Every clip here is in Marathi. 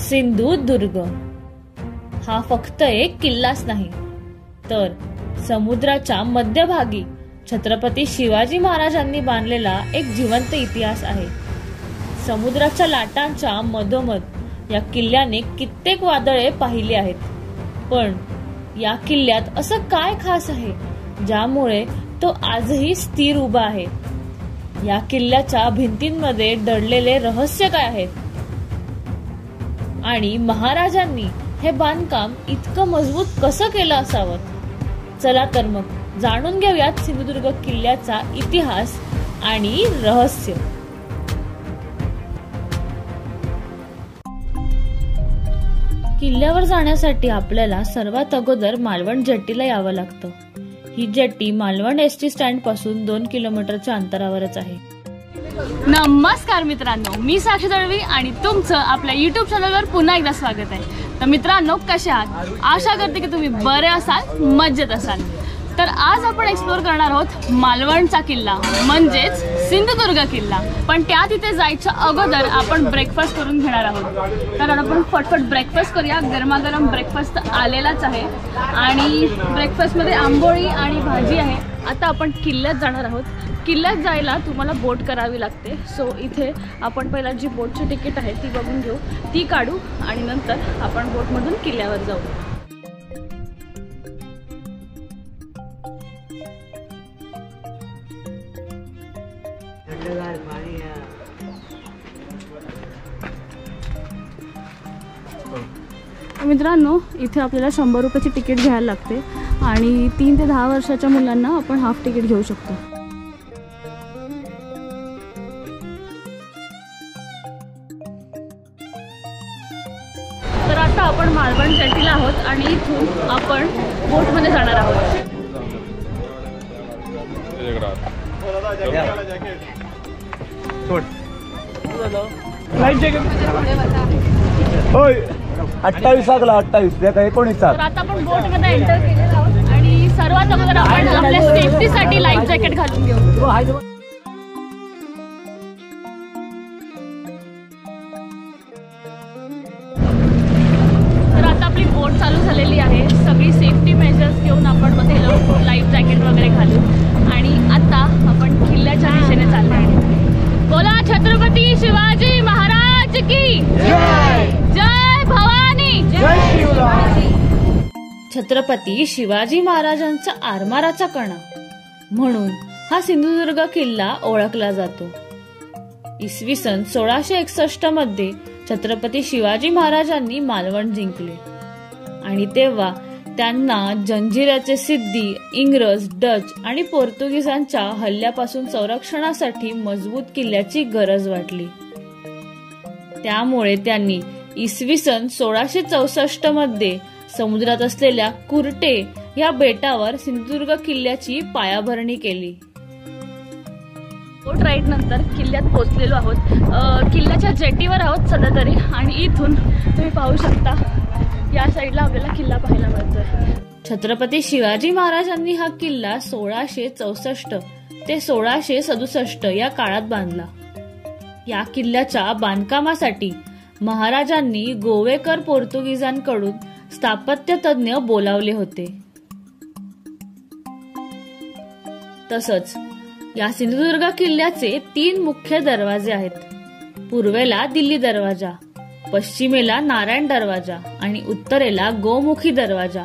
सिंधुदुर्ग हा फक्त एक किल्लाच नाही, तर समुद्राच्या मध्यभागी छत्रपती शिवाजी महाराजांनी बांधलेला एक जिवंत इतिहास आहे। समुद्राच्या लाटांच्या मधोमध या किल्ल्याने कित्येक वादळे पाहिली आहेत, पण या किल्ल्यात असं काय खास आहे ज्यामुळे तो आजही स्थिर उभा आहे? या किल्ल्याच्या भिंतींमध्ये दडलेले रहस्य काय आहे आणि महाराजांनी हे बांधकाम इतकं मजबूत कसं केलं असावं? चला तर मग जाणून घेऊयात सिंधुदुर्ग किल्ल्याचा इतिहास आणि रहस्य। किल्ल्यावर जाण्यासाठी आपल्याला सर्वात अगोदर मालवण जेट्टीला यावं लागतं। ही जेट्टी मालवण एसटी स्टँड पासून 2 किलोमीटरच्या अंतरावरच आहे। नमस्कार मित्रांनो, मी साक्षी दळवी आणि तुमचं आपल्या YouTube चॅनलवर पुन्हा एकदा स्वागत आहे। तर मित्रांनो, कसे आहात? आशा करते की तुम्ही बरे असाल, मजेत असाल। तर आज आपण एक्सप्लोर करणार आहोत मालवणचा किल्ला म्हणजेच सिंधुदुर्ग किल्ला। पण त्या तिथे जायच्या अगोदर आपण ब्रेकफास्ट करून घेणार आहोत, कारण आपण फटफट ब्रेकफास्ट करूया। गरमागरम ब्रेकफास्ट आलेलाच आहे आणि ब्रेकफास्टमध्ये आंबोळी आणि भाजी आहे। आता आपण किल्ल्यात जाणार आहोत। किल्ल्यात जायला तुम्हाला बोट करावी लागते, सो इथे आपण पहिला जी बोटची तिकीट आहे ती बघून घेऊ, ती काढू आणि नंतर आपण बोटमधून किल्ल्यावर जाऊ। मित्रांनो, इथे आपल्याला 100 रुपयाची तिकीट घ्यायला लागते आणि 3 ते 10 वर्षाच्या मुलांना आपण हाफ तिकीट घेऊ शकतो। तर आता आपण मालवण जेट्टीला आहोत आणि इथून आपण बोटमध्ये जाणार आहोत। लाईफ जॅकेट होय 28 लागला 28 19 तर आता आपण बोटमध्ये एंटर केलेलो आहोत आणि सर्वात अगोदर आपण आपल्या सेफ्टीसाठी लाईफ जॅकेट घालून घेऊ। तर आता आपली बोट चालू झालेली आहे। सगळी सेफ्टी मेजर्स घेऊन आपण मध्ये लाईफ जॅकेट वगैरे घालू आणि आता आपण किल्ल्याच्या दिशेने चाललो आहे। बोला छत्रपती शिवाजी महाराज की जय, जय भवानी, जय शिवराय। छत्रपती शिवाजी महाराजांचा आरमाराचा कणा म्हणून हा सिंधुदुर्ग किल्ला ओळखला जातो। इसवी सन 1661 मध्ये छत्रपती शिवाजी महाराजांनी मालवण जिंकले आणि तेव्हा त्यांना जंजिऱ्याचे सिद्धी, इंग्रज, डच आणि पोर्तुगीजांच्या हल्ल्यापासून संरक्षणासाठी मजबूत किल्ल्याची गरज वाटली। त्यामुळे त्यांनी इसवी सन 1664 मध्ये समुद्रात असलेल्या कुर्टे या बेटावर सिंधुदुर्ग किल्ल्याची पायाभरणी केली। बोट राईड नंतर किल्ल्यात पोहोचलेलो आहोत। किल्ल्याच्या जेटीवर आहोत सध्या तरी आणि इथून तुम्ही पाहू शकता या साईडला आपल्याला किल्ला पाहायला मिळतोय। छत्रपती शिवाजी महाराजांनी हा किल्ला 1664 ते 1667 या काळात बांधला। या किल्ल्याच्या बांधकामासाठी महाराजांनी गोवेकर पोर्तुगीजांकडून स्थापत्य तज्ञ बोलावले होते। तसंच या सिंधुदुर्ग किल्ल्याचे 3 मुख्य दरवाजे आहेत। पूर्वेला दिल्ली दरवाजा, पश्चिमेला नारायण दरवाजा आणि उत्तरेला गोमुखी दरवाजा।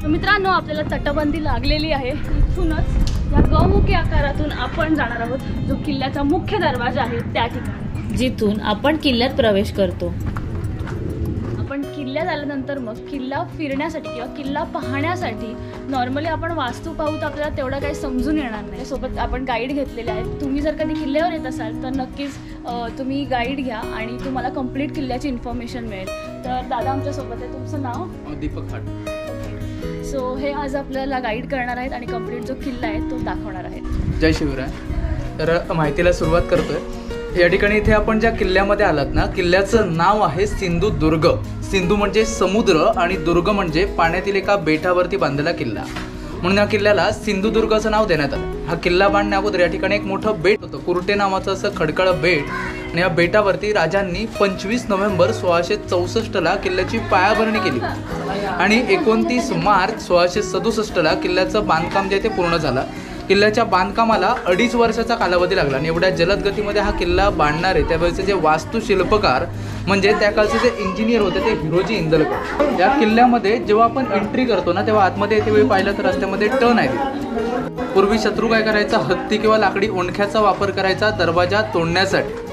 मित्रांनो, आपल्याला तटबंदी लागलेली आहे। इथूनच या गौमुखी आकारातून आपण जाणार आहोत जो किल्ल्याचा मुख्य दरवाजा आहे त्या ठिकाणी, जिथून आपण किल्ल्यात प्रवेश करतो। आपण किल्ल्यात आल्यानंतर मग किल्ला फिरण्यासाठी किंवा किल्ला पाहण्यासाठी नॉर्मली आपण वास्तू पाहू तर आपल्याला तेवढं काही समजून येणार नाही। सोबत आपण गाईड घेतलेले आहेत। तुम्ही जर कधी किल्ल्यावर येत असाल तर नक्कीच तुम्ही गाईड घ्या आणि तुम्हाला कंप्लीट किल्ल्याची इन्फॉर्मेशन मिळेल। तर दादा आमच्या सोबत आहे, तुमचं नाव? दीपक खाट। सो हे आज आपल्याला गाईड करणार आहेत आणि कंप्लीट जो किल्ला आहे तो दाखवणार आहेत। जय शिवराय। तर माहितीला सुरुवात करतोय। या ठिकाणी इथे आपण ज्या किल्ल्यामध्ये आलात ना, किल्ल्याचं नाव आहे सिंधुदुर्ग। सिंधू म्हणजे समुद्र आणि दुर्ग म्हणजे पाण्यातील एका बेटावरती बांधलेला किल्ला, म्हणून या किल्ल्याला सिंधुदुर्ग असं नाव देण्यात आलं। हा किल्ला बांधण्या अगोदर या ठिकाणी एक मोठं बेट होतं, कुर्टे नावाचं असं खडकाळ बेट, आणि या बेटावरती राजांनी 25 नोव्हेंबर 1664ला किल्ल्याची पायाभरणी केली आणि 29 मार्च 1667ला किल्ल्याचं बांधकाम जे ते पूर्ण झालं. किल्ल्याच्या बांधकामाला 2.5 वर्षाचा कालावधी लागला आणि एवढ्या जलद गतीमध्ये हा किल्ला बांधणारे त्यावेळेचे जे वास्तुशिल्पकार म्हणजे त्या काळचे जे इंजिनियर होते ते हिरोजी इंदलकर. या किल्ल्यामध्ये जेव्हा आपण एंट्री करतो ना तेव्हा आतमध्ये येते वेळी पाहिलं तर रस्त्यामध्ये टर्न आहे. पूर्वी शत्रू काय करायचा, हत्ती किंवा लाकडी ओंडख्याचा वापर करायचा दरवाजा तोडण्यासाठी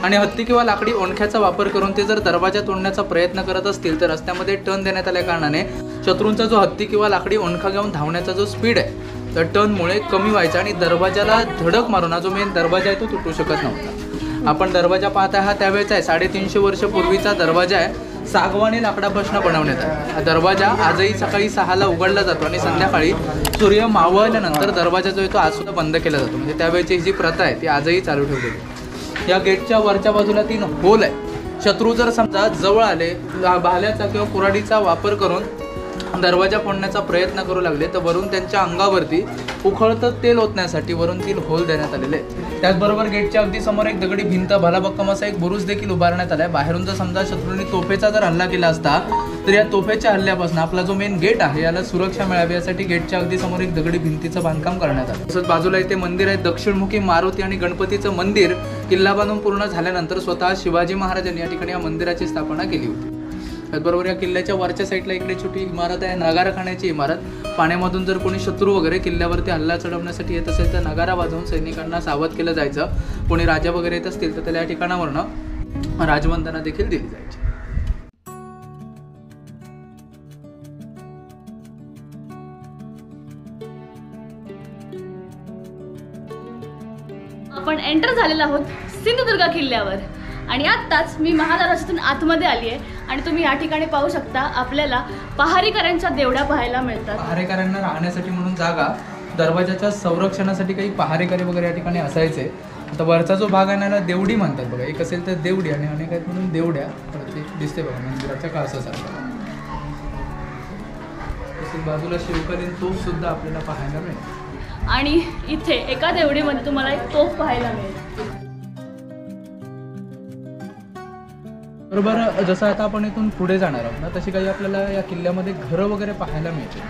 आणि हत्ती किंवा लाकडी ओंडख्याचा वापर करून ते जर दरवाजा तोडण्याचा प्रयत्न करत असतील तर रस्त्यामध्ये टर्न देण्यात आल्या कारणाने शत्रूंचा जो हत्ती किंवा लाकडी ओंडखा घेऊन धावण्याचा जो स्पीड आहे तर टर्नमुळे कमी व्हायचा आणि दरवाजाला धडक मारून हा जो मेन दरवाजा आहे तो तुटू शकत नव्हता. आपण दरवाजा पाहता हा त्यावेळेचा आहे 350 वर्ष पूर्वीचा दरवाजा आहे. सागवानी लाकडापासून बनवण्यात आहे. हा दरवाजा आजही सकाळी 6ला उघडला जातो आणि संध्याकाळी सूर्य मावळल्यानंतर दरवाजा जो आहे तो आजसुद्धा बंद केला जातो. म्हणजे त्यावेळेची जी प्रथा आहे ती आजही चालू ठेवलेली. या गेटच्या वरच्या बाजूला 3 होल आहे. शत्रू जर समजा जवळ आले भाल्याचा किंवा कुऱ्हाडीचा वापर करून दरवाजा फोडण्याचा प्रयत्न करू लागले तर वरून त्यांच्या अंगावरती उखळतं तेल ओतण्यासाठी वरून 3 होल देण्यात आलेले. त्याचबरोबर गेटच्या अगदी समोर एक दगडी भिंत भलाभक्कम असा एक बुरुज देखील उभारण्यात आलाय. बाहेरून जर समजा शत्रूंनी तोफेचा जर हल्ला केला असता तर या तोफेच्या हल्ल्यापासून आपला जो मेन गेट आहे याला सुरक्षा मिळावी यासाठी गेटच्या अगदी समोर एक दगडी भिंतीचं बांधकाम करण्यात आलं. तसंच बाजूला इथे मंदिर आहे. दक्षिणमुखी मारुती आणि गणपतीचं मंदिर किल्ला बांधून पूर्ण झाल्यानंतर स्वतः शिवाजी महाराजांनी या ठिकाणी या मंदिराची स्थापना केली होती. त्याचबरोबर या किल्ल्याच्या वरच्या साईडला इकडे छोटी इमारत आहे नगाराखान्याची इमारत. पाण्यामधून जर कोणी शत्रू वगैरे किल्ल्यावरती हल्ला चढवण्यासाठी येत असेल तर नगारा वाजवून सैनिकांना सावध केलं जायचं. कोणी राजा वगैरे येत असतील तर त्याला या ठिकाणावरनं राजवंदना देखील दिली जायची. आपण एंटर झालेलो आहोत सिंधुदुर्ग किल्ल्यावर आणि आत्ताच मी महादरवाजातून आतमध्ये आली आहे आणि तुम्ही या ठिकाणी पाहू शकता आपल्याला पहारेकऱ्यांच्या देवड्या पाहायला मिळतात. पहारेकऱ्यांना राहण्यासाठी म्हणून जागा, दरवाजाच्या संरक्षणासाठी काही पहारेकरी वगैरे या ठिकाणी असायचे. आता वरचा जो भाग आहे ना देवडी म्हणतात बघा. एक असेल तर देवडी आणि अनेक आहेत म्हणून देवड्या दिसते बघा मंदिराच्या काळसासारखं. बाजूला शिवकालीन तोफ सुद्धा आपल्याला पाहायला मिळेल आणि इथे एका देवडीमध्ये तुम्हाला एक तोफ पाहायला मिळेल. बरोबर. जसं आता आपण इथून पुढे जाणार आहोत ना तशी काही आपल्याला या किल्ल्यामध्ये घरं वगैरे पाहायला मिळतील.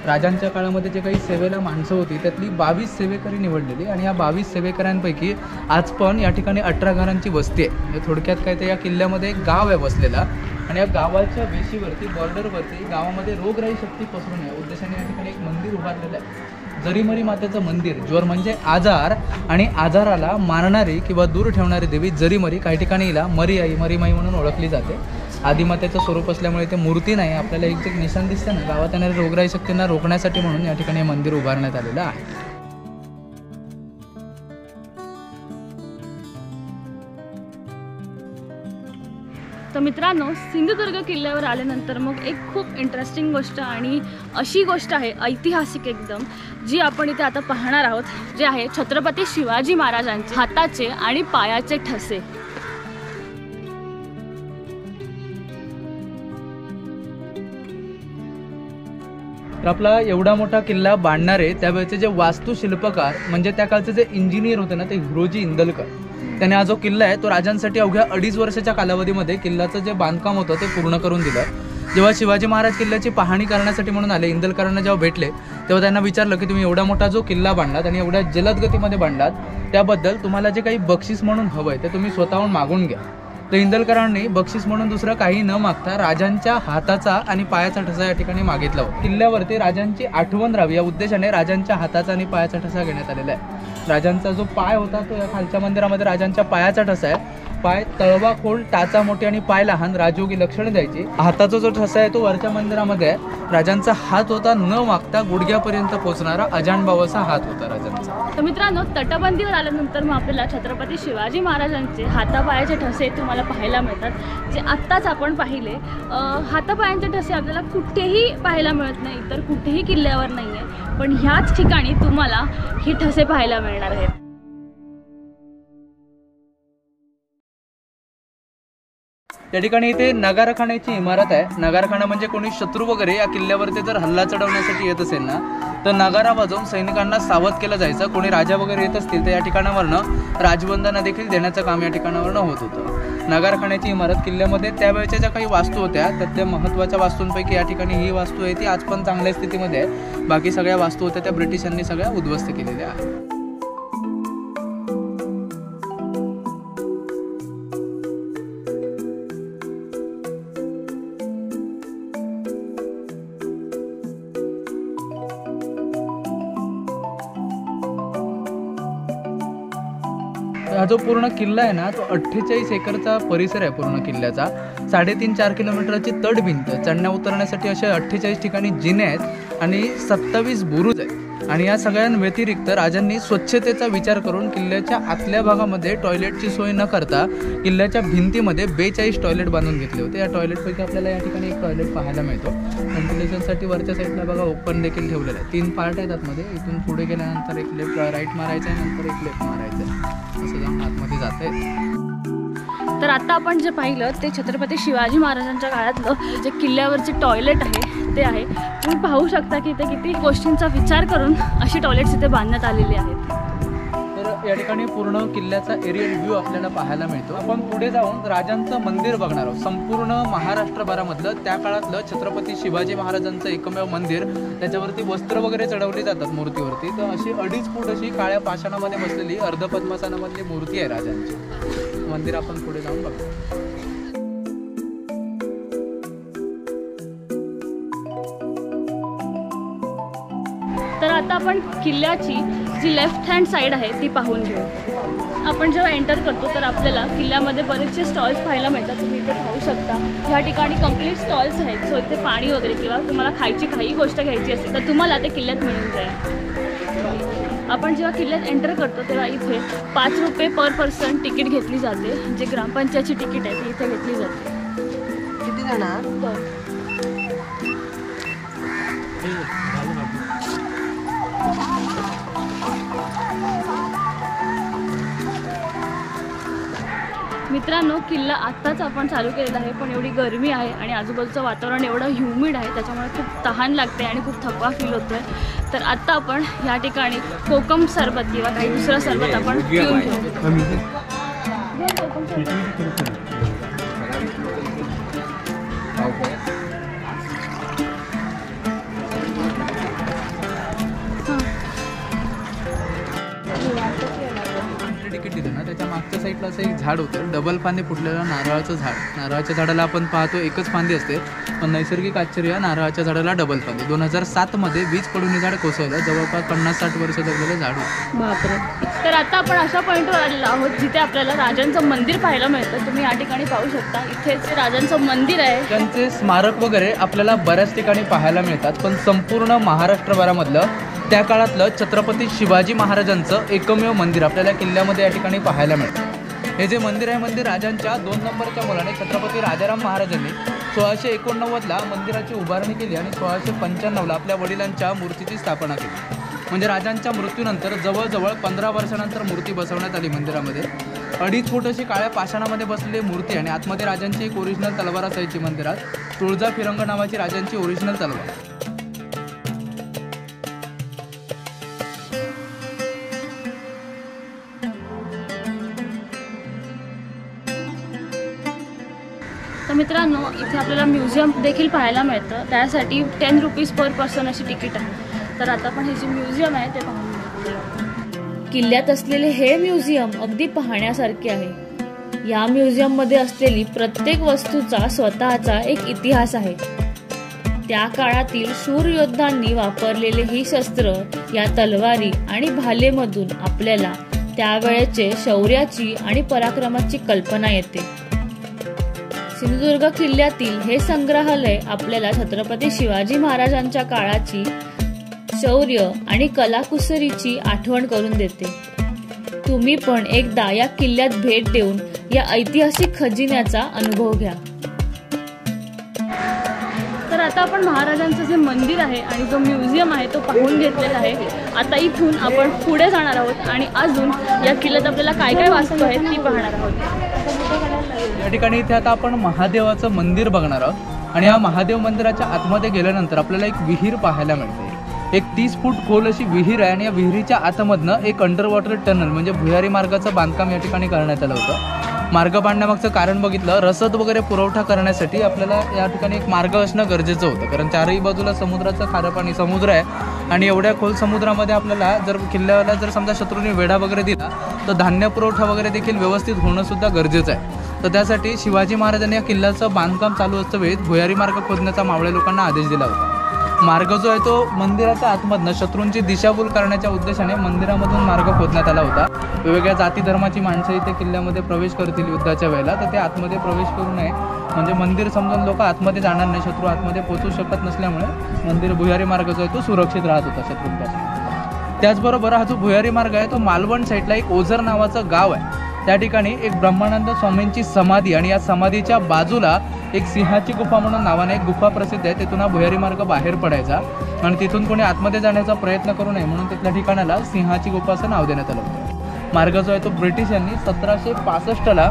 राजांच्या काळामध्ये जे काही सेवेला माणसं होती त्यातली 22 सेवेकरी निवडलेली आणि या 22 सेवेकऱ्यांपैकी आज पण या ठिकाणी 18 घरांची वस्ती आहे. म्हणजे थोडक्यात काय ते या किल्ल्यामध्ये एक गाव आहे वसलेला आणि या गावाच्या वेशीवरती बॉर्डरवरती गावामध्ये रोगराई शक्ती पसरू नये उद्देशाने या ठिकाणी एक मंदिर उभारलेलं आहे. जरीमरी मातेचं मंदिर. ज्वर म्हणजे आजार आणि आजाराला मारणारी किंवा दूर ठेवणारी देवी जरीमरी. काही ठिकाणी हिला मरीआई मरीमाई म्हणून ओळखली जाते. आदिमातेचं स्वरूप असल्यामुळे ते मूर्ती नाही. आपल्याला एक निशाण दिसतं ना गावात येणाऱ्या रोगराई शक्तींना रोखण्यासाठी म्हणून या ठिकाणी मंदिर उभारण्यात आलेलं आहे. तर मित्रांनो सिंधुदुर्ग किल्ल्यावर आल्यानंतर मग एक खूप इंटरेस्टिंग गोष्ट आणि अशी गोष्ट आहे ऐतिहासिक एकदम जी आपण इथे आता पाहणार आहोत जे आहे छत्रपती शिवाजी महाराजांचे हाताचे आणि पायाचे ठसे. तर आपला एवढा मोठा किल्ला बांधणारे त्यावेळेचे जे वास्तुशिल्पकार म्हणजे त्या काळचे जे इंजिनियर होते ना ते हिरोजी इंदलकर. त्याने हा जो किल्ला आहे तो राजांसाठी अवघ्या 2.5 वर्षाच्या कालावधीमध्ये किल्ल्याचं जे बांधकाम होतं ते पूर्ण करून दिलं. जेव्हा शिवाजी महाराज किल्ल्याची पाहणी करण्यासाठी म्हणून आले इंदलकरांना जेव्हा भेटले तेव्हा त्यांना विचारलं की तुम्ही एवढा मोठा जो किल्ला बांधलात आणि एवढ्या जलद गतीमध्ये बांधलात त्याबद्दल तुम्हाला जे काही बक्षीस म्हणून हवं आहे ते तुम्ही स्वतःहून मागून घ्या. तर इंदलकरांनी बक्षीस म्हणून दुसरं काही न मागता राजांच्या हाताचा आणि पायाचा ठसा या ठिकाणी मागितला होता. किल्ल्यावरती राजांची आठवण राहावी या उद्देशाने राजांच्या हाताचा आणि पायाचा ठसा घेण्यात आलेला आहे. राजांचा जो पाय होता तो या खालच्या मंदिरामध्ये राजांच्या पायाचा ठसा आहे. पाय तळवा खोल, टाचा मोठी आणि पाय लहान राजयोगी लक्षणं द्यायची. हाताचा जो ठसा आहे तो वरच्या मंदिरामध्ये आहे. राजांचा हात होता न मागता गुडघ्यापर्यंत पोहोचणारा अजानबाव असा हात होता राजांचा. तर मित्रांनो तटबंदीवर आल्यानंतर मग आपल्याला छत्रपती शिवाजी महाराजांचे हातापायाचे ठसे तुम्हाला पाहायला मिळतात जे आत्ताच आपण पाहिले. हातापायांचे ठसे आपल्याला कुठेही पाहायला मिळत नाही, तर कुठेही किल्ल्यावर नाही आहे, पण ह्याच ठिकाणी तुम्हाला हे ठसे पाहायला मिळणार आहेत. त्या ठिकाणी इथे नगारखान्याची इमारत आहे। नगारखाना म्हणजे कोणी शत्रू वगैरे या किल्ल्यावरती जर हल्ला चढवण्यासाठी येत असेल ना तर नगारा वाजवून सैनिकांना सावध केलं जायचं। कोणी राजा वगैरे येत असतील तर या ठिकाणावरनं राजवंदना देखील देण्याचं काम या ठिकाणावरनं होत होतं। नगारखान्याची इमारत किल्ल्यामध्ये त्यावेळेच्या ज्या काही वास्तू होत्या त्यातल्या महत्त्वाच्या वास्तूंपैकी या ठिकाणी ही वास्तू आहे ती आज पण चांगल्या स्थितीमध्ये आहे। बाकी सगळ्या वास्तू होत्या त्या ब्रिटिशांनी सगळ्या उद्ध्वस्त केलेल्या आहेत। हा जो पूर्ण किल्ला आहे ना तो 48 एकरचा परिसर आहे पूर्ण किल्ल्याचा। 3.5-4 किलोमीटरची तटभिंत, चढण्या उतरण्यासाठी अशा 48 ठिकाणी जिने आहेत आणि 27 बुरुज आहेत। आणि या सगळ्यांव्यतिरिक्त राजांनी स्वच्छतेचा विचार करून किल्ल्याच्या आतल्या भागामध्ये टॉयलेटची सोय न करता किल्ल्याच्या भिंतीमध्ये 42 टॉयलेट बांधून घेतले होते। या टॉयलेटपैकी आपल्याला या ठिकाणी एक टॉयलेट पाहायला मिळतो। व्हेंटिलेशनसाठी वरच्या साईडला बघा ओपन देखील ठेवलेलं आहे। 3 पार्ट आहेत आतमध्ये। इथून पुढे गेल्यानंतर एक लेफ्ट राईट मारायचं आहे, नंतर एक लेफ्ट मारायचं आहे, असं जाऊन आतमध्ये जाते। तर आता आपण जे पाहिलं ते छत्रपती शिवाजी महाराजांच्या काळातलं जे किल्ल्यावरचे टॉयलेट आहे ते आहे। तुम्ही पाहू शकता की इथे किती गोष्टींचा विचार करून अशी टॉयलेट्स इथे बांधण्यात आलेली आहेत। तर या ठिकाणी पूर्ण किल्ल्याचा एरियल व्ह्यू आपल्याला पाहायला मिळतो। आपण पुढे जाऊन राजांचं मंदिर बघणार आहोत। संपूर्ण महाराष्ट्रभरामधलं त्या काळातलं छत्रपती शिवाजी महाराजांचं एकमेव मंदिर, त्याच्यावरती वस्त्र वगैरे चढवली जातात मूर्तीवरती। तर अशी 2.5 फूट अशी काळ्या पाषाणामध्ये बसलेली अर्धपद्मासनामधली मूर्ती आहे राजांची। मंदिर आपण पुढे जाऊन बघू। तर आता आपण किल्ल्याची जी लेफ्ट हँड साईड आहे ती पाहून घेऊ। आपण जेव्हा एंटर करतो तर आपल्याला किल्ल्यामध्ये बरेचसे स्टॉल्स पाहायला मिळतात। तुम्ही इथे पाहू शकता ह्या ठिकाणी कंप्लीट स्टॉल्स आहेत। सो इथे पाणी वगैरे किंवा तुम्हाला खायची काही गोष्ट घ्यायची असेल तर तुम्हाला ते किल्ल्यात मिळून जाईल। आपण जेव्हा किल्ल्यात एंटर करतो तेव्हा इथे 5 रुपये पर पर्सन तिकीट घेतली जाते। जे ग्रामपंचायतची तिकीट आहे ती इथे घेतली जाते। किती जाणार? मित्रांनो, किल्ला आत्ताच आपण चालू केलेला आहे पण एवढी गरमी आहे आणि आजूबाजूचं वातावरण एवढं ह्युमिड आहे त्याच्यामुळे खूप तहान लागते आणि खूप थकवा फील होतोय। तर आत्ता आपण या ठिकाणी कोकम सरबत किंवा काही दुसरं सरबत आपण पिऊन घेऊ। तिकीट दिलं ना त्याच्या मागच्या साईडला असं एक झाड होतं, डबल फांदी फुटलेलं नारळाचं झाड। नारळाच्या झाडाला आपण पाहतो एकच फांदी असते पण नैसर्गिक आश्चर्य नारळाच्या झाडाला डबल फांदी। 2007 मध्ये वीज पडून हे झाड कोसळलं। जवळपास 50-60 वर्ष जगलेलं झाड होतं। बापरे। तर आता आपण अशा पॉईंटवर आलेलो आहोत जिथे आपल्याला राजांचं मंदिर पाहायला मिळतं। तुम्ही या ठिकाणी पाहू शकता इथेच राजांचं मंदिर आहे। त्यांचे स्मारक वगैरे आपल्याला बऱ्याच ठिकाणी पाहायला मिळतात पण संपूर्ण महाराष्ट्रभरामधलं त्या काळातलं छत्रपती शिवाजी महाराजांचं एकमेव मंदिर आपल्याला किल्ल्यामध्ये या ठिकाणी पाहायला मिळतं। हे जे मंदिर आहे मंदिर राजांच्या 2 नंबरच्या मुलाने छत्रपती राजाराम महाराजांनी 1689ला मंदिराची उभारणी केली आणि 1695ला आपल्या वडिलांच्या मूर्तीची स्थापना केली। म्हणजे राजांच्या मृत्यूनंतर जवळजवळ 15 वर्षानंतर मूर्ती बसवण्यात आली मंदिरामध्ये। 2.5 फूट अशी काळ्या पाषाणामध्ये बसलेली मूर्ती आणि आतमध्ये राजांची एक ओरिजिनल तलवार असायची मंदिरात, तुळजा फिरंग नावाची राजांची ओरिजिनल तलवार। तर मित्रांनो, इथे आपल्याला म्युझियम देखील पाहायला मिळतं। त्यासाठी 10 रुपीज पर पर्सन अशी तिकीट आहे। तर आता आपण हे जे म्युझियम आहे ते पाहून घेऊ। किल्ल्यात असलेले हे म्युझियम अगदी पाहण्यासारखे आहे। या म्युझियममध्ये असलेली प्रत्येक वस्तूचा स्वतःचा एक इतिहास आहे। त्या काळातील शूर योद्धांनी वापरलेले ही शस्त्र, या तलवारी आणि भालेमधून आपल्याला त्यावेळेचे शौर्याची आणि पराक्रमाची कल्पना येते। सिंधुदुर्ग किल्ल्यातील हे संग्रहालय आपल्याला छत्रपती शिवाजी महाराजांच्या काळाची शौर्य आणि कलाकुसरीची आठवण करून देते। तुम्ही पण एकदा या किल्ल्यात भेट देऊन या ऐतिहासिक खजिन्याचा अनुभव घ्या। तर आता आपण महाराजांचं जे मंदिर आहे आणि जो म्युझियम आहे तो पाहून घेतलेला आहे। आता इथून आपण पुढे जाणार आहोत आणि अजून या किल्ल्यात आपल्याला काय काय वास्तू आहेत ती पाहणार आहोत। या ठिकाणी इथे आता आपण महादेवाचं मंदिर बघणार आहोत आणि या महादेव मंदिराच्या आतमध्ये गेल्यानंतर आपल्याला एक विहीर पाहायला मिळते. एक 30 फूट खोल अशी विहीर आहे आणि या विहिरीच्या आतमधनं एक अंडर वॉटर टनल म्हणजे भुयारी मार्गाचं बांधकाम या ठिकाणी करण्यात आलं होतं. मार्ग बांधण्यामागचं कारण बघितलं, रसद वगैरे पुरवठा करण्यासाठी आपल्याला या ठिकाणी एक मार्ग असणं गरजेचं होतं, कारण चारही बाजूला समुद्राचं खारं पाणी समुद्र आहे आणि एवढ्या खोल समुद्रामध्ये आपल्याला जर किल्ल्याला जर समजा शत्रूने वेढा वगैरे दिला तर धान्य पुरवठा वगैरे देखील व्यवस्थित होणं सुद्धा गरजेचं आहे. तर त्यासाठी शिवाजी महाराजांनी या किल्ल्याचं बांधकाम चालू असतावेळी भुयारी मार्ग खोदण्याचा मावळे लोकांना आदेश दिला होता. मार्ग जो आहे तो मंदिराच्या आतमधनं शत्रूंची दिशाभूल करण्याच्या उद्देशाने मंदिरामधून मार्ग खोदण्यात आला होता. वेगवेगळ्या जाती धर्माची माणसं इथे किल्ल्यामध्ये प्रवेश करतील युद्धाच्या वेळेला, तर ते आतमध्ये प्रवेश करू नये म्हणजे मंदिर समजून लोक आतमध्ये जाणार नाही, शत्रू आतमध्ये पोहोचू शकत नसल्यामुळे मंदिर भुयारी मार्ग जो आहे तो सुरक्षित राहत होता शत्रूंपासून. त्याचबरोबर हा जो भुयारी मार्ग आहे तो मालवण साईडला एक ओझर नावाचं गाव आहे, त्या ठिकाणी एक ब्रह्मानंद स्वामींची समाधी आणि या समाधीच्या बाजूला एक सिंहाची गुफा म्हणून नावाने एक गुफा प्रसिद्ध आहे. तिथून हा भुयारी मार्ग बाहेर पडायचा आणि तिथून कोणी आतमध्ये जाण्याचा प्रयत्न करू नये म्हणून तिथल्या ठिकाणाला सिंहाची गुफा असं नाव देण्यात आलं होतं. मार्ग जो आहे तो ब्रिटिशांनी 1765ला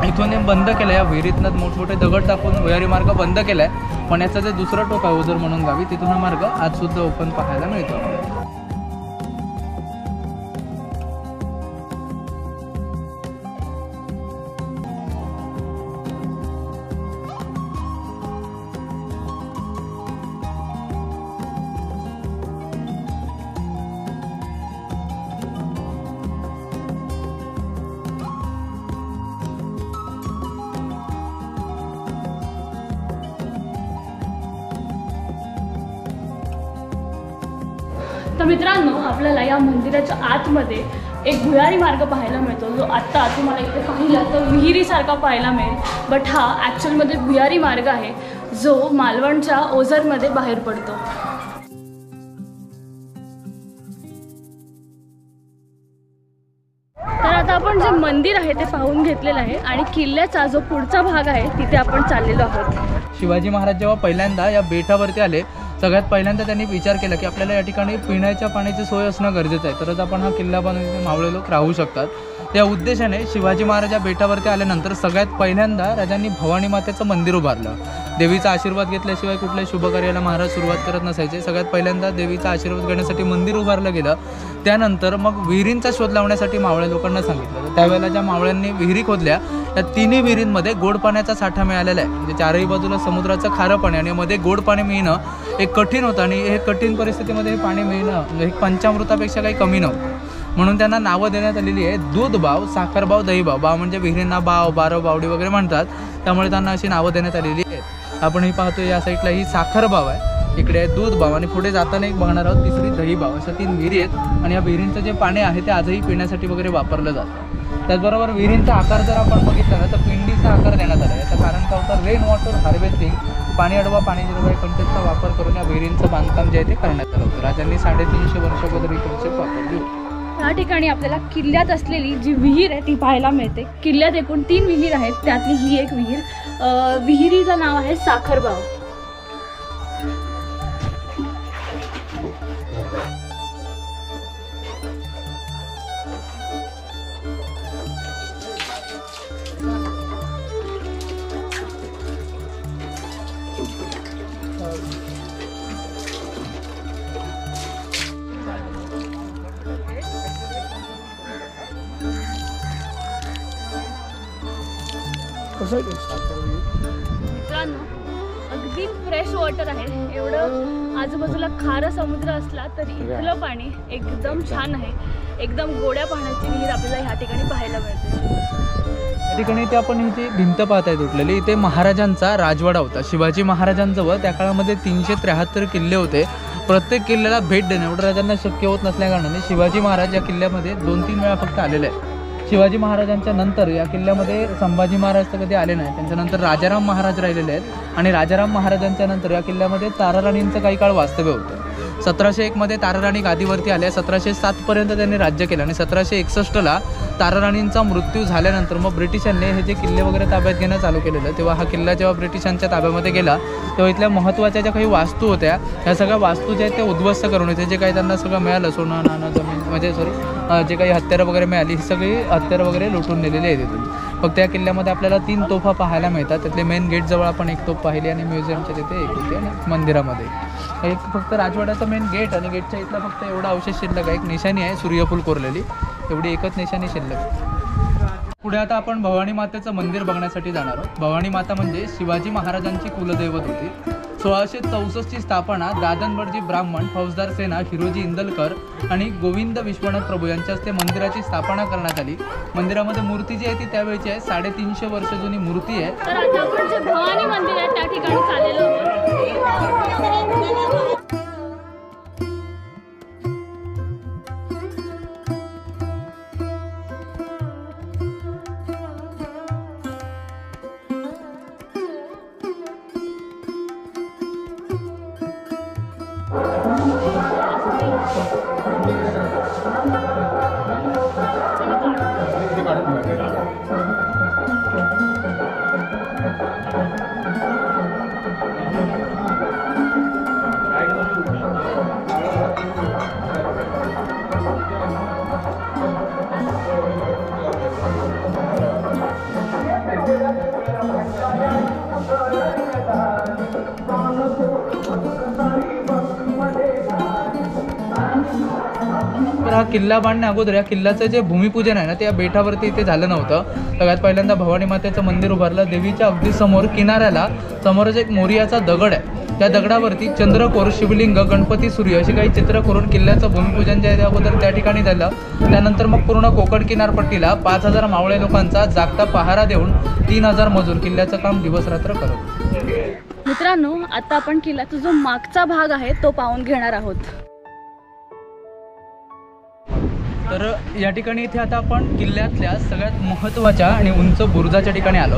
इथून बंद केला. या विहिरीतनं मोठमोठे दगड टाकून भुयारी मार्ग बंद केला आहे, पण याचं जे दुसरं टोक आहे ओझर म्हणून गावी, तिथून हा मार्ग आजसुद्धा ओपन पाहायला मिळतो. तर मित्रांनो, आपल्याला या मंदिराच्या आतमध्ये एक भुयारी मार्ग पाहायला मिळतो, जो आत्ता तुम्हाला इथे पाहिला तर विहिरीसारखा पाहायला मिळेल, बट हा ॲक्च्युअलमध्ये भुयारी मार्ग आहे जो मालवणच्या ओझरमध्ये बाहेर पडतो. तर आता आपण जे मंदिर आहे ते पाहून घेतलेलं आहे आणि किल्ल्याचा जो पुढचा भाग आहे तिथे आपण चाललेलो आहोत. शिवाजी महाराज जेव्हा पहिल्यांदा या बेटावरती आले, सगळ्यात पहिल्यांदा त्यांनी विचार केला की आपल्याला या ठिकाणी पिण्याच्या पाण्याची सोय असणं गरजेचं आहे, तरच आपण हा किल्ला बांधून मावळे लोक राहू शकतात. त्या उद्देशाने शिवाजी महाराज या बेटावरती आल्यानंतर सगळ्यात पहिल्यांदा राजांनी भवानी मातेचं मंदिर उभारलं. देवीचा आशीर्वाद घेतल्याशिवाय कुठल्याही शुभकार्याला महाराज सुरुवात करत नसायचे. सगळ्यात पहिल्यांदा देवीचा आशीर्वाद घेण्यासाठी मंदिर उभारलं गेलं. त्यानंतर मग विहिरींचा शोध लावण्यासाठी मावळे लोकांना सांगितलं. तर त्यावेळेला ज्या मावळ्यांनी विहिरी खोदल्या त्या तिन्ही विहिरींमध्ये गोड पाण्याचा साठा मिळालेला आहे. म्हणजे चारही बाजूला समुद्राचं खारं पाणी आणि मध्ये गोड पाणी मिळणं एक कठीण होतं आणि हे कठीण परिस्थितीमध्ये हे पाणी मिळणं हे पंचामृतापेक्षा काही कमी नव्हतं. म्हणून त्यांना नावं देण्यात आलेली आहे दूध बाव, साखर बाव, दही बाव. बाव म्हणजे विहिरींना बाव, बारव, बावडी वगैरे म्हणतात, त्यामुळे त्यांना अशी नावं देण्यात आलेली आहेत. आपण ही पाहतो या साईडला ही साखर बाव आहे, इकडे आहे दूध बाव आणि पुढे जाताना एक बघणार आहोत तिसरी दही बाव. अशा 3 विहिरी आहेत आणि या विहिरींचं जे पाणी आहे ते आजही पिण्यासाठी वगैरे वापरलं जातं. त्याचबरोबर विहिरींचा आकार जर आपण बघितला ना तर पिंडीचा आकार देण्यात आला. याचं कारण काय होतं, रेन वॉटर हार्वेस्टिंग, पाणी अडवा पाणी जिरवा या कन्सेप्टचा वापर करून या विहिरींचं बांधकाम जे आहे ते करण्यात आलं होतं. राजांनी 350 वर्ष अगोदर ही कन्सेप्ट वापरली होती. या ठिकाणी आपल्याला किल्ल्यात असलेली जी विहीर आहे ती पाहायला मिळते. किल्ल्यात एकूण 3 विहीर आहेत, त्यातली ही एक विहीर. विहिरीचं नाव आहे साखरबाव. मित्रांनो, अगदी फ्रेश वॉटर आहे. एवढं आजूबाजूला खारं समुद्र असला तरी इथलं पाणी एकदम छान आहे. एकदम गोड्या पाण्याची विहीर आपल्याला ह्या ठिकाणी पाहायला मिळते. या ठिकाणी इथे आपण ही जी भिंत पाहताय तुटलेली, इथे महाराजांचा राजवाडा होता. शिवाजी महाराजांजवळ त्या काळामध्ये 373 किल्ले होते. प्रत्येक किल्ल्याला भेट देणं एवढं राजांना शक्य होत नसल्याकारणाने शिवाजी महाराज या किल्ल्यामध्ये 2-3 वेळा फक्त आलेले आहेत. शिवाजी महाराजांच्या नंतर या किल्ल्यामध्ये संभाजी महाराज तर कधी आले नाही. त्यांच्यानंतर राजाराम महाराज राहिलेले आहेत आणि राजाराम महाराजांच्या नंतर या किल्ल्यामध्ये ताराराणींचं काही काळ वास्तव्य होतं. 1701 ताराराणी गादीवरती आल्या. 1707 त्यांनी राज्य केलं आणि 1761ला ताराराणींचा मृत्यू झाल्यानंतर मग ब्रिटिशांनी हे जे किल्ले वगैरे ताब्यात घेणं चालू केलेलं. तेव्हा हा किल्ला जेव्हा ब्रिटिशांच्या ताब्यामध्ये गेला तेव्हा इथल्या महत्त्वाच्या ज्या काही वास्तू होत्या ह्या सगळ्या वास्तू ज्या आहेत त्या उद्ध्वस्त करून इथे जे काही त्यांना सगळं मिळालं, सोनं नाणं जमीन म्हणजे जे काही हत्यारं वगैरे मिळाली ही सगळी हत्यारं वगैरे लुटून नेलेली आहेत तिथून. फक्त या किल्ल्यामध्ये आपल्याला 3 तोफा पाहायला मिळतात. त्यातले मेन गेट जवळ आपण एक तोफ पाहिली आणि म्युझियमच्या तिथे एक होती आणि मंदिरामध्ये एक फक्त राजवाड्याचं मेन गेट आणि गेटच्या इथला फक्त एवढा अवशेष शिल्लक आहे. एक निशाणी आहे सूर्यफूल कोरलेली, एवढी एकच निशाणी शिल्लक. पुढे आता आपण भवानी मातेचं मंदिर बघण्यासाठी जाणार आहोत. भवानी माता म्हणजे शिवाजी महाराजांची कुलदैवत होती. 1664ची स्थापना दादनबर्जी ब्राह्मण, फौजदार सेना, हिरोजी इंदलकर आणि गोविंद विश्वनाथ प्रभू यांच्या हस्ते मंदिराची स्थापना करण्यात आली. मंदिरामध्ये मूर्ती जी आहे ती त्यावेळची आहे, 350 वर्ष जुनी मूर्ती आहे. तर आता आपण जे भवानी मंदिर आहे त्या ठिकाणी चाललेलो आहोत. तर हा किल्ला बांधण्या अगोदर या किल्ल्याचं जे भूमिपूजन आहे ना ते या बेटावरती इथे झालं नव्हतं. सगळ्यात पहिल्यांदा भवानी मातेचं मंदिर उभारलं. देवीच्या अगदी समोर किनाऱ्याला समोरच एक मोरियाचा दगड आहे. त्या दगडावरती चंद्रकोर, शिवलिंग, गणपती, सूर्य अशी काही चित्र करून किल्ल्याचं भूमिपूजन जे आहे ते अगोदर त्या ठिकाणी झालं. त्यानंतर मग पूर्ण कोकण किनारपट्टीला 5000 मावळे लोकांचा जागता पहारा देऊन 3000 मजूर किल्ल्याचं काम दिवसरात्र करत. मित्रांनो, आता आपण किल्ल्याचा जो मागचा भाग आहे तो पाहून घेणार आहोत. तर या ठिकाणी इथे आता आपण किल्ल्यातल्या सगळ्यात महत्त्वाच्या आणि उंच बुरुजाच्या ठिकाणी आलो.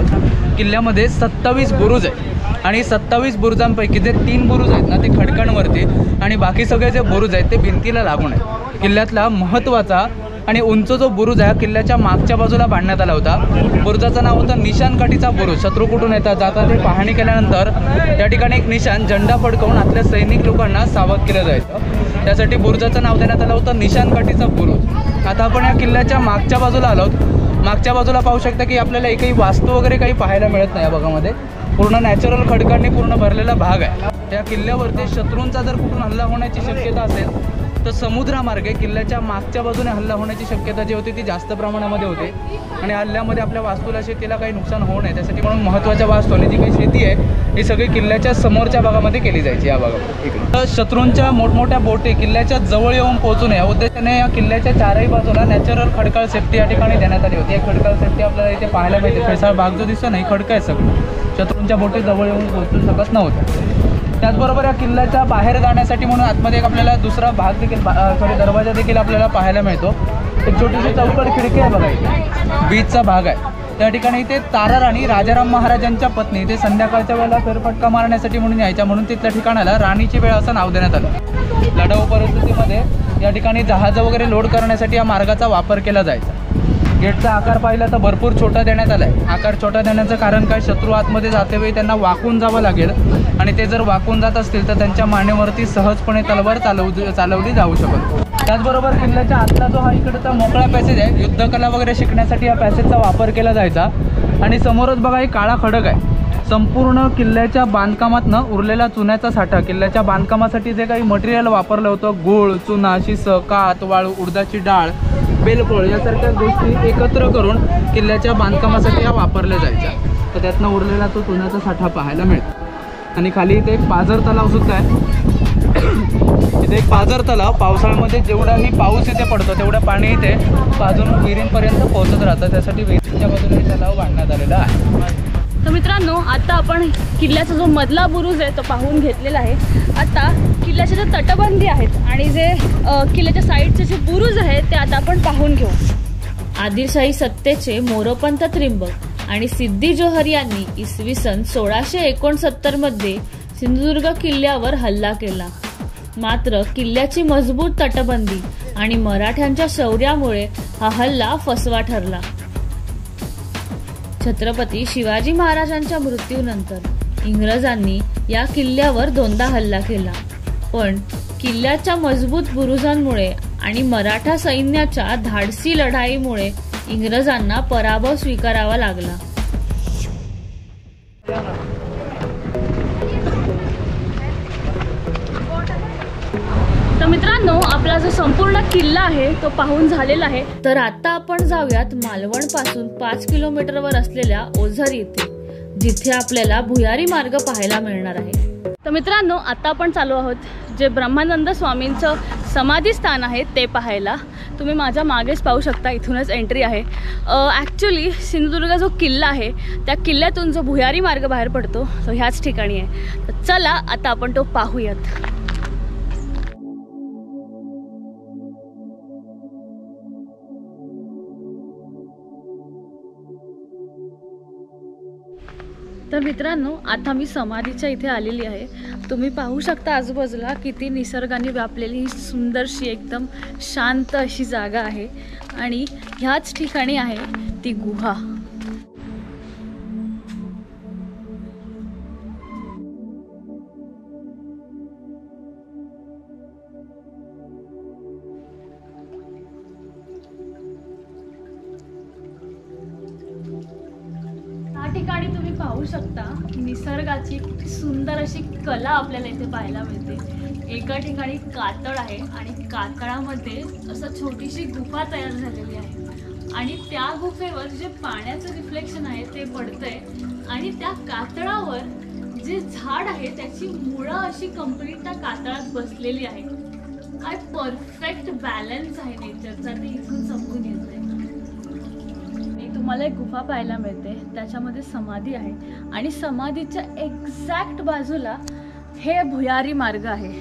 किल्ल्यामध्ये 27 बुरुज आहेत आणि 27 बुरुजांपैकी जे 3 बुरुज आहेत ना ते खडकांवरती आणि बाकी सगळे जे बुरुज आहेत ते भिंतीला लागून आहेत. किल्ल्यातला महत्त्वाचा आणि उंच जो बुरुज आहे किल्ल्याच्या मागच्या बाजूला बांधण्यात आला होता. बुरुजाचं नाव होतं निशाणकाठीचा बुरुज. शत्रू कुठून येतात जातात हे पाहणी केल्यानंतर त्या ठिकाणी एक निशाण झेंडा फडकवून आपल्या सैनिक लोकांना सावध केलं जायचं. त्यासाठी बुरुजाचं नाव देण्यात आलं होतं निशाणकाठीचा बुरुज. आता आपण या किल्ल्याच्या मागच्या बाजूला आलोत. मागच्या बाजूला पाहू शकता की आपल्याला एकही वास्तू वगैरे काही पाहायला मिळत नाही. या भागामध्ये पूर्ण नॅचरल खडकांनी पूर्ण भरलेला भाग आहे. त्या किल्ल्यावरती शत्रूंचा जर कुठून हल्ला होण्याची शक्यता असेल तर समुद्रामार्गे किल्ल्याच्या मागच्या बाजूने हल्ला होण्याची शक्यता जी होती ती जास्त प्रमाणामध्ये होते आणि हल्ल्यामध्ये आपल्या वास्तूला, शेतीला काही नुकसान होऊ नये त्यासाठी म्हणून महत्त्वाच्या वास्तू आणि जी काही शेती आहे ही सगळी किल्ल्याच्या समोरच्या भागामध्ये केली जायची. या भागामध्ये तर शत्रूंच्या मोठमोठ्या बोटी किल्ल्याच्या जवळ येऊन पोहोचू नये या उद्देशाने या किल्ल्याच्या चारही बाजूला नॅचरल खडकाळ सेफ्टी या ठिकाणी देण्यात आली होती. या खडकाळ सेफ्टी आपल्याला इथे पाहायला मिळते. फेसाळ भाग जो दिसतो नाही खडका आहे सगळं. शत्रूंच्या बोटी जवळ येऊन पोहोचू शकत नव्हत्या. त्याचबरोबर या किल्ल्याच्या बाहेर जाण्यासाठी म्हणून आतमध्ये एक आपल्याला दुसरा भाग देखील दरवाजा देखील आपल्याला पाहायला मिळतो. एक छोटीशी चौकट खिडकी आहे बघा इथे, बीचचा भाग आहे. त्या ठिकाणी ते तारा राणी राजाराम महाराजांच्या पत्नी ते संध्याकाळच्या वेळेला फेरफटका मारण्यासाठी म्हणून यायच्या, म्हणून तिथल्या ठिकाणाला राणीची वेळ असं नाव देण्यात आलं. लढाऊ परिस्थितीमध्ये या ठिकाणी जहाजं वगैरे लोड करण्यासाठी या मार्गाचा वापर केला जायचा. गेटचा आकार पाहिला तर भरपूर छोटा देण्यात आला आहे. आकार छोटा देण्याचं कारण काय, शत्रू आतमध्ये जातेवेळी त्यांना वाकून जावं लागेल आणि ते जर वाकून जात असतील तर त्यांच्या मानेवरती सहजपणे तलवार चालवली जाऊ शकते. त्याचबरोबर किल्ल्याच्या आतला जो हा इकडचा मोकळा पॅसेज आहे, युद्धकला वगैरे शिकण्यासाठी या पॅसेजचा वापर केला जायचा. आणि समोरच बघा एक काळा खडक आहे. संपूर्ण किल्ल्याच्या बांधकामातनं उरलेला चुन्याचा साठा, किल्ल्याच्या बांधकामासाठी जे काही मटेरियल वापरलं होतं, गूळ, चुना, शिस, कात, वाळू, उडदाची डाळ, बेलफळ यासारख्या गोष्टी एकत्र करून किल्ल्याच्या बांधकामासाठी ह्या वापरल्या जायच्या. तर त्यातनं उरलेला तो चुन्याचा साठा पाहायला मिळतो. आणि खाली इथे एक पाझर तलाव सुद्धा आहे. इथे एक पाझर तलाव, पावसाळ्यामध्ये जेवढाही पाऊस इथे पडतो तेवढं पाणी इथे बाजून विहिरींपर्यंत पोहोचत राहतं. त्यासाठी विहिरींच्या बाजूला हे तलाव बांधण्यात आलेला आहे. तर मित्रांनो, आता आपण किल्ल्याचा जो मधला बुरुज आहे तो पाहून घेतलेला आहे. आता किल्ल्याच्या ज्या तटबंदी आहेत आणि जे किल्ल्याच्या साईडचे जे बुरुज आहेत ते आता आपण पाहून घेऊ. आदिलशाही सत्तेचे मोरोपंत त्रिंबक आणि सिद्दी जोहर यांनी इसवी सन 1669 मध्ये सिंधुदुर्ग किल्ल्यावर हल्ला केला. मात्र किल्ल्याची मजबूत तटबंदी आणि मराठ्यांच्या शौर्यामुळे हा हल्ला फसवा ठरला. छत्रपती शिवाजी महाराजांच्या मृत्यूनंतर इंग्रजांनी या किल्ल्यावर 2दा हल्ला केला, पण किल्ल्याच्या मजबूत बुरुजांमुळे आणि मराठा सैन्याच्या धाडसी लढाईमुळे इंग्रजांना पराभव स्वीकारावा लागला. तर मित्रांनो, आपला जो संपूर्ण किल्ला आहे तो पाहून झालेला आहे. तर आता आपण जाऊयात मालवण पासून 5 किलोमीटरवर असलेल्या ओझर येथे, जिथे आपल्याला भुयारी मार्ग पाहायला मिळणार आहे. तर मित्रांनो, आता आपण चालू आहोत जे ब्रह्मानंद स्वामींचं समाधी स्थान आहे ते पाहायला. तुम्ही माझ्या मागेच पाहू शकता, इथूनच एंट्री आहे. ॲक्च्युली सिंधुदुर्ग जो किल्ला आहे त्या किल्ल्यातून जो भुयारी मार्ग बाहेर पडतो तो ह्याच ठिकाणी आहे. तर चला आता आपण तो पाहूयात. तर मित्रांनो, आता मी समाधीच्या इथे आलेली आहे. तुम्ही पाहू शकता आजूबाजूला किती निसर्गाने व्यापलेली सुंदरशी एकदम शांत अशी जागा आहे आणि ह्याच ठिकाणी आहे ती गुहा. या ठिकाणी तुम्ही पाहू शकता निसर्गाची किती सुंदर अशी कला आपल्याला इथे पाहायला मिळते. एका ठिकाणी कातळ आहे आणि कातळामध्ये असं छोटीशी गुफा तयार झालेली आहे आणि त्या गुफेवर जे पाण्याचं रिफ्लेक्शन आहे ते पडतंय आणि त्या कातळावर जे झाड आहे त्याची मुळं अशी कंप्लीट त्या कातळात बसलेली आहे. काय परफेक्ट बॅलन्स आहे नेचरचा ते इथून समजून येतंय. तुम्हाला एक गुफा पाहायला मिळते, त्याच्यामध्ये समाधी आहे आणि समाधीच्या एक्झॅक्ट बाजूला हे भुयारी मार्ग आहे.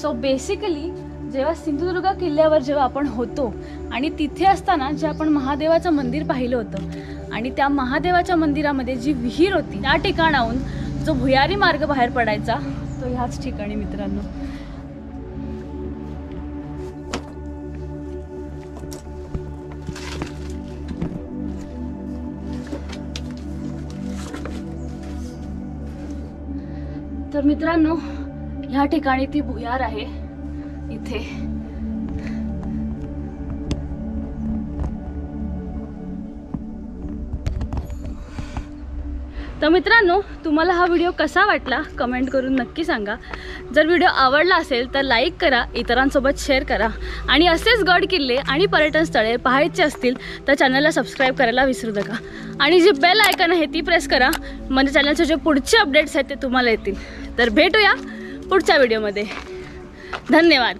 सो बेसिकली जेव्हा सिंधुदुर्ग किल्ल्यावर जेव्हा आपण होतो आणि तिथे असताना जे आपण महादेवाचं मंदिर पाहिलं होतं आणि त्या महादेवाच्या मंदिरामध्ये जी विहीर होती त्या ठिकाणाहून जो भुयारी मार्ग बाहेर पडायचा तो ह्याच ठिकाणी मित्रांनो. तर मित्रांनो, ह्या ठिकाणी ती भुयार आहे इथे. तर मित्रांनो, तुम्हाला हा व्हिडिओ कसा वाटला कमेंट करून नक्की सांगा. जर व्हिडिओ आवडला असेल तर लाईक करा, इतरांसोबत शेअर करा आणि असेच गड किल्ले आणि पर्यटन स्थळे पाहायचे असतील तर चॅनलला सबस्क्राईब करायला विसरू नका आणि जी बेल आयकॉन आहे ती प्रेस करा, म्हणजे चॅनलचे जे पुढचे अपडेट्स आहेत ते तुम्हाला येतील. तर भेटूया पुढच्या व्हिडिओमध्ये. धन्यवाद.